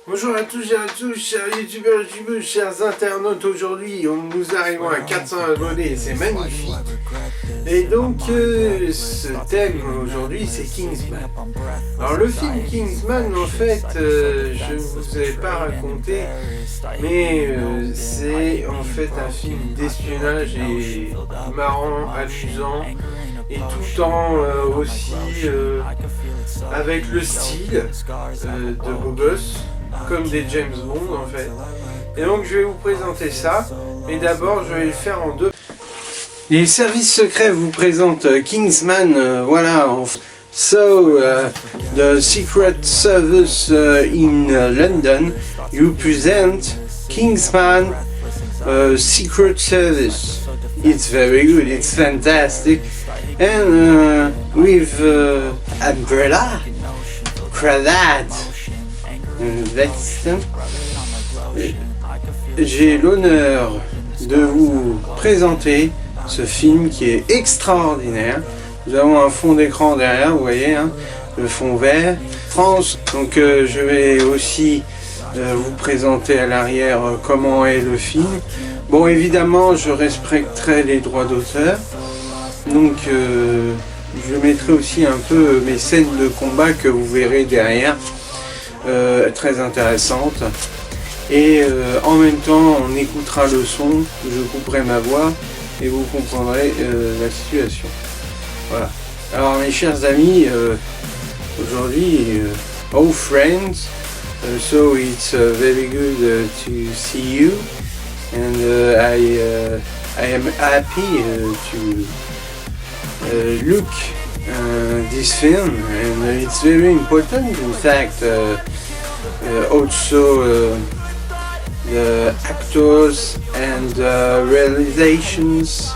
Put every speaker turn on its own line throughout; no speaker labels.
Bonjour à tous et à tous, chers youtubeurs et youtubeuses, chers internautes. Aujourd'hui, nous arrivons à 400 abonnés, c'est magnifique. Et donc, ce thème aujourd'hui, c'est Kingsman. Alors, le film Kingsman, en fait, je ne vous ai pas raconté, mais c'est en fait un film d'espionnage et marrant, amusant, et tout en aussi avec le style de Bobos, comme des James Bond en fait. Et donc je vais vous présenter ça, mais d'abord je vais le faire en deux. Les services secrets vous présentent Kingsman, voilà. So, the Secret Service in London, you present Kingsman Secret Service. It's very good, it's fantastic. And with umbrella, cravat, veste. J'ai l'honneur de vous présenter ce film qui est extraordinaire. Nous avons un fond d'écran derrière, vous voyez, hein, le fond vert. France, donc je vais aussi vous présenter à l'arrière comment est le film. Bon, évidemment, je respecterai les droits d'auteur. Donc je mettrai aussi un peu mes scènes de combat que vous verrez derrière, très intéressantes. Et en même temps on écoutera le son, je couperai ma voix et vous comprendrez la situation. Voilà. Alors mes chers amis, aujourd'hui, all friends, so it's very good to see you, and I am happy to look this film, and it's very important. In fact, also the actors and realizations,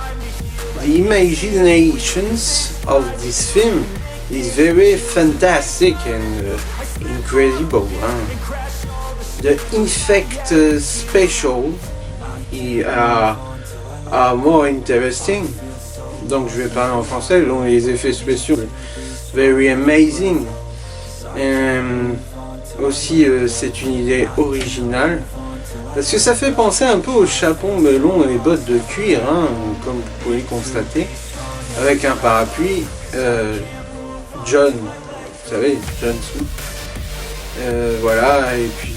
the imaginations of this film is very fantastic and incredible. The effect special are more interesting. Donc je vais parler en français. Donc les effets spéciaux, very amazing. Aussi c'est une idée originale. Parce que ça fait penser un peu au chapeau melon et les bottes de cuir, hein, comme vous pouvez constater, avec un parapluie. John, vous savez, John Smith. Voilà, et puis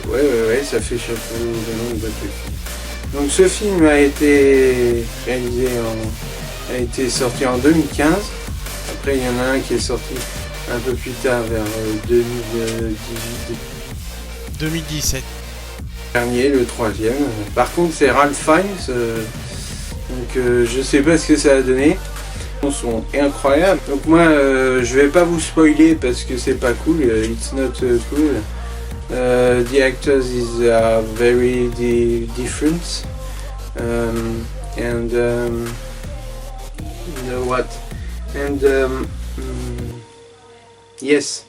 ouais, ça fait chapeau melon et bottes de cuir. Donc ce film a été réalisé a été sorti en 2015. Après il y en a un qui est sorti un peu plus tard, vers
2017.
Dernier, le troisième. Par contre c'est Ralph Fiennes, donc je sais pas ce que ça a donné. Ils sont incroyables. Donc moi je vais pas vous spoiler parce que c'est pas cool, it's not cool. The actors is very different, and you know what, and yes,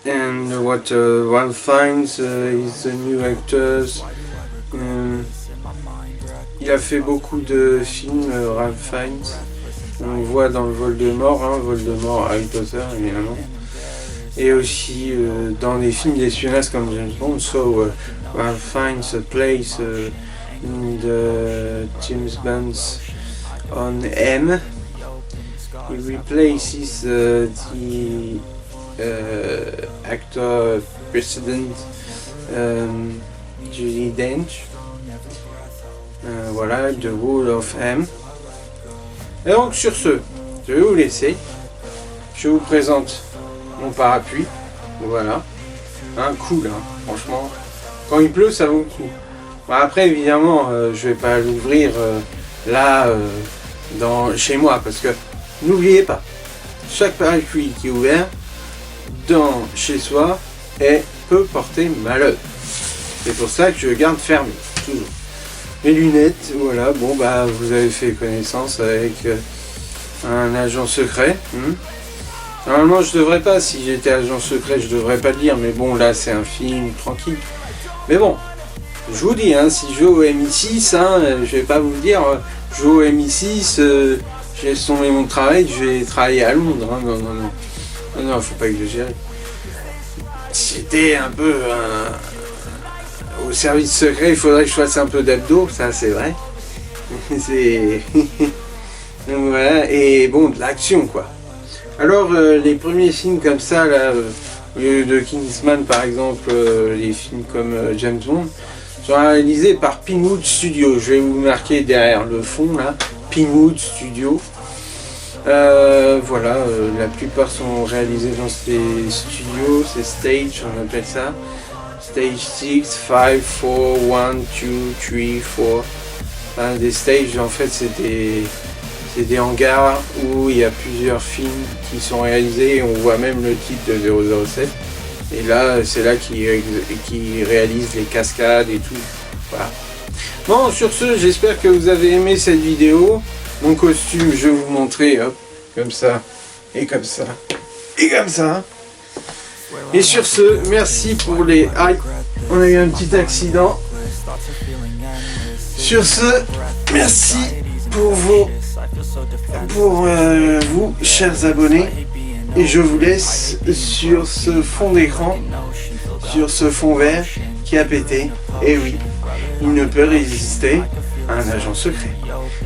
and what Ralph Fiennes is the new actors. Il a fait beaucoup de films, Ralph Fiennes. On le voit dans le Voldemort, hein, Voldemort, Harry Potter évidemment. Et aussi dans des films d'espionnage comme James Bond. So Ralph Fiennes plays in the James Bond's on M. He replaces the actor precedent, Judi Dench. Voilà, The Role of M. Et donc sur ce, je vais vous laisser. Je vous présente mon parapluie, voilà, cool, hein, franchement, quand il pleut ça vaut le coup. Bon, après évidemment je vais pas l'ouvrir là chez moi, parce que n'oubliez pas, chaque parapluie qui est ouvert chez soi peut porter malheur. C'est pour ça que je garde fermé, toujours. Mes lunettes, voilà, bon bah vous avez fait connaissance avec un agent secret. Normalement je devrais pas, si j'étais agent secret je devrais pas le dire, mais bon là c'est un film tranquille. Mais bon, je vous dis, hein, si je joue au MI6, hein, je vais pas vous dire, je joue au MI6, j'ai laissé tomber mon travail, je vais travailler à Londres, hein, non, faut pas exagérer. j'étais un peu au service secret. Il faudrait que je fasse un peu d'abdos, ça c'est vrai. C'est donc voilà, et bon, de l'action quoi. Alors les premiers films comme ça là, au lieu de Kingsman par exemple, les films comme James Bond sont réalisés par Pinewood Studio. Je vais vous marquer derrière le fond là, Pinewood Studio. Voilà, la plupart sont réalisés dans ces studios, ces stages, on appelle ça. Stage 6, 5, 4, 1, 2, 3, 4. Enfin, des stages, en fait, c'est des hangars où il y a plusieurs films qui sont réalisés. On voit même le titre de 007. Et là, c'est là qu'ils réalisent les cascades et tout. Voilà. Bon, sur ce, j'espère que vous avez aimé cette vidéo. Mon costume, je vais vous montrer, hop, comme ça, et comme ça, et comme ça. Et sur ce, merci pour les... Aïe, on a eu un petit accident. Sur ce, merci pour vous, chers abonnés. Et je vous laisse sur ce fond d'écran, sur ce fond vert qui a pété. Et oui, il ne peut résister à un agent secret.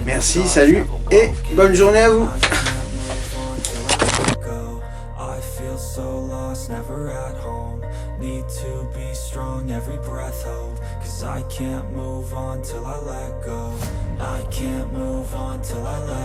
Merci, salut et bonne journée à vous.
Never at home, need to be strong, every breath hold, 'cause I can't move on till I let go, I can't move on till I let